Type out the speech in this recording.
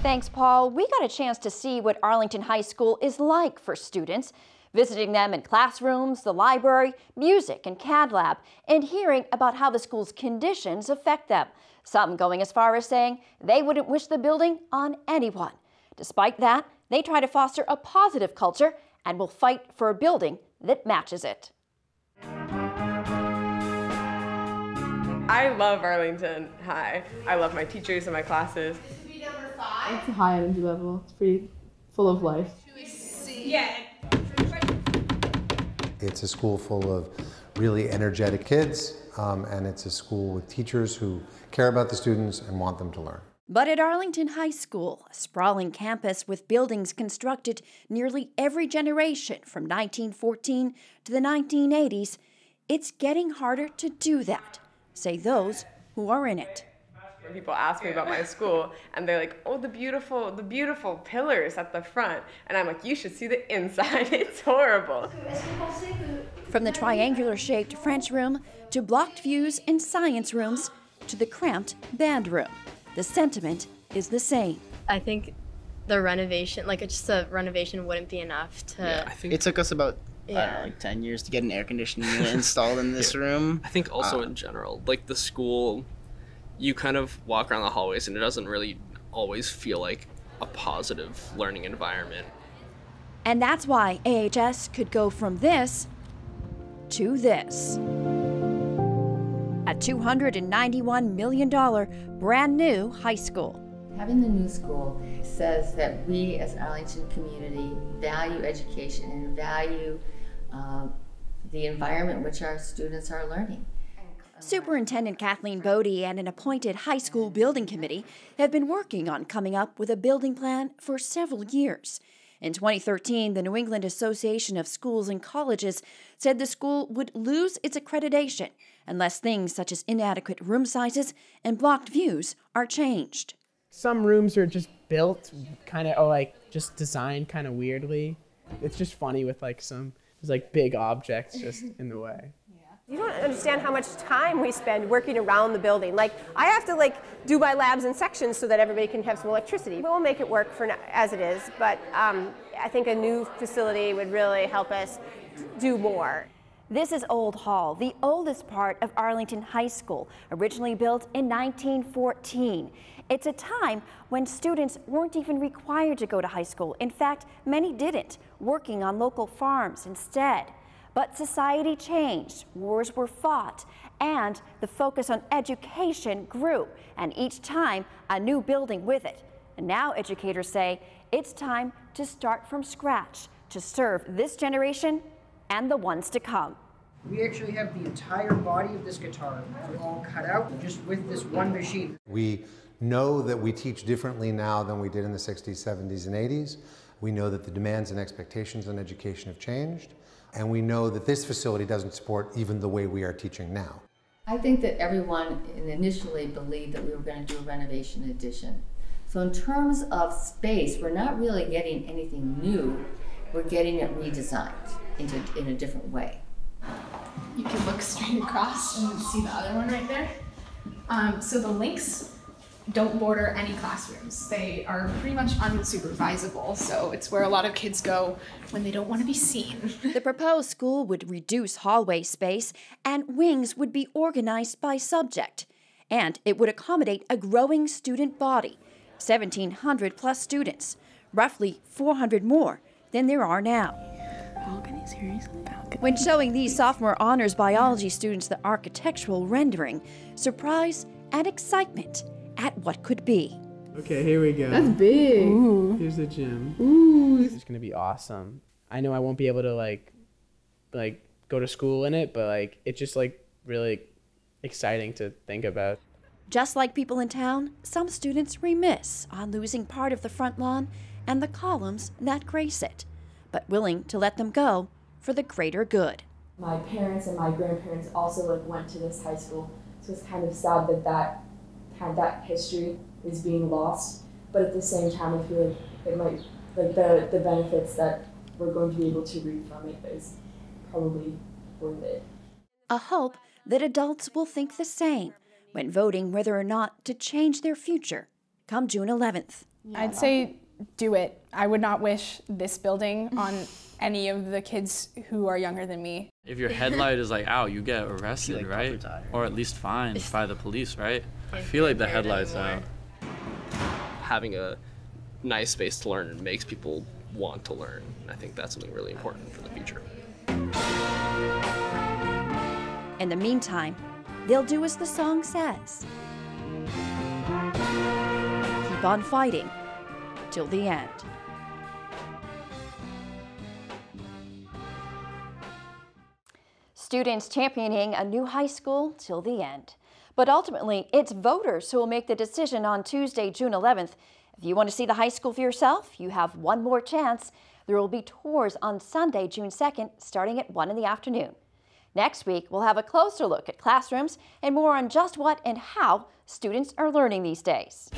Thanks, Paul. We got a chance to see what Arlington High School is like for students, visiting them in classrooms, the library, music and CAD lab, and hearing about how the school's conditions affect them. Some going as far as saying they wouldn't wish the building on anyone. Despite that, they try to foster a positive culture and will fight for a building that matches it. I love Arlington High. I love my teachers and my classes. It's a high energy level. It's pretty full of life. Yeah. It's a school full of really energetic kids, and it's a school with teachers who care about the students and want them to learn. But at Arlington High School, a sprawling campus with buildings constructed nearly every generation from 1914 to the 1980s, it's getting harder to do that, say those who are in it. When people ask me about my school, and they're like, oh, the beautiful pillars at the front. And I'm like, you should see the inside. It's horrible. From the triangular-shaped French room to blocked views and science rooms to the cramped band room, the sentiment is the same. I think the renovation, just a renovation wouldn't be enough to... Yeah, I think it took us about I don't know, like 10 years to get an air conditioning unit installed in this room. I think also in general, like the school, you kind of walk around the hallways and it doesn't really always feel like a positive learning environment. And that's why AHS could go from this to this. A $291 million brand new high school. Having the new school says that we as Arlington community value education and value the environment in which our students are learning. Superintendent Kathleen Bodie and an appointed high school building committee have been working on coming up with a building plan for several years. In 2013, the New England Association of Schools and Colleges said the school would lose its accreditation unless things such as inadequate room sizes and blocked views are changed. Some rooms are just built just designed kind of weirdly. It's just funny with there's big objects just in the way. You don't understand how much time we spend working around the building. I have to do my labs in sections so that everybody can have some electricity. We'll make it work for now, as it is, but I think a new facility would really help us do more. This is Old Hall, the oldest part of Arlington High School, originally built in 1914. It's a time when students weren't even required to go to high school. In fact, many didn't, working on local farms instead. But society changed, wars were fought, and the focus on education grew, and each time a new building with it. And now educators say it's time to start from scratch to serve this generation and the ones to come. We actually have the entire body of this guitar all cut out just with this one machine. We know that we teach differently now than we did in the 60s, 70s, and 80s. We know that the demands and expectations on education have changed. And we know that this facility doesn't support even the way we are teaching now. I think that everyone initially believed that we were going to do a renovation addition. So in terms of space, we're not really getting anything new. We're getting it redesigned in a different way. You can look straight across and see the other one right there. So the links don't border any classrooms. They are pretty much unsupervisable, so it's where a lot of kids go when they don't want to be seen. The proposed school would reduce hallway space, and wings would be organized by subject. And it would accommodate a growing student body, 1,700 plus students, roughly 400 more than there are now. Balcony, seriously? Balcony. When showing these sophomore honors biology students the architectural rendering, surprise and excitement at what could be. Okay, here we go. That's big. Ooh. Here's the gym. Ooh. This is gonna be awesome. I know I won't be able to go to school in it, but it's just really exciting to think about. Just like people in town, some students remiss on losing part of the front lawn and the columns that grace it, but willing to let them go for the greater good. My parents and my grandparents also went to this high school, so it's kind of sad that that history is being lost, but at the same time I feel it might, the benefits that we're going to be able to reap from it is probably worth it. A hope that adults will think the same when voting whether or not to change their future come June 11th. I'd say do it. I would not wish this building on any of the kids who are younger than me. If your headlight is like out, you get arrested, right? Or at least fined by the police, right? I feel like the headlight's out. Having a nice space to learn makes people want to learn. I think that's something really important for the future. In the meantime, they'll do as the song says. Keep on fighting till the end. Students championing a new high school till the end. But ultimately, it's voters who will make the decision on Tuesday, June 11th. If you want to see the high school for yourself, you have one more chance. There will be tours on Sunday, June 2nd, starting at 1 in the afternoon. Next week, we'll have a closer look at classrooms and more on just what and how students are learning these days.